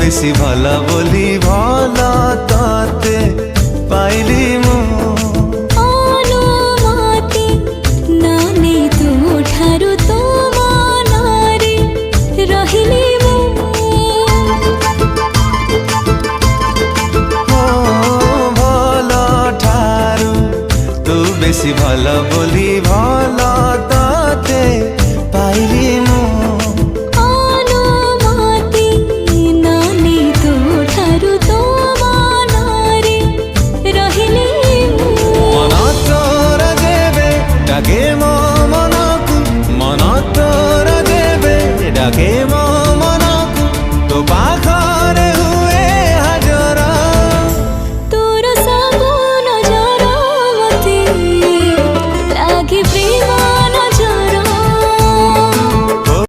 বেশি ভালা বলি ভালা তাতে পাইলি মু অনুমতি নানে ତୁ ଠାରୁ ତୋ ମନରେ ରହିଲି ମୁଁ ଭଲ ଠାରୁ ତୁ ବେଶି ଭଲ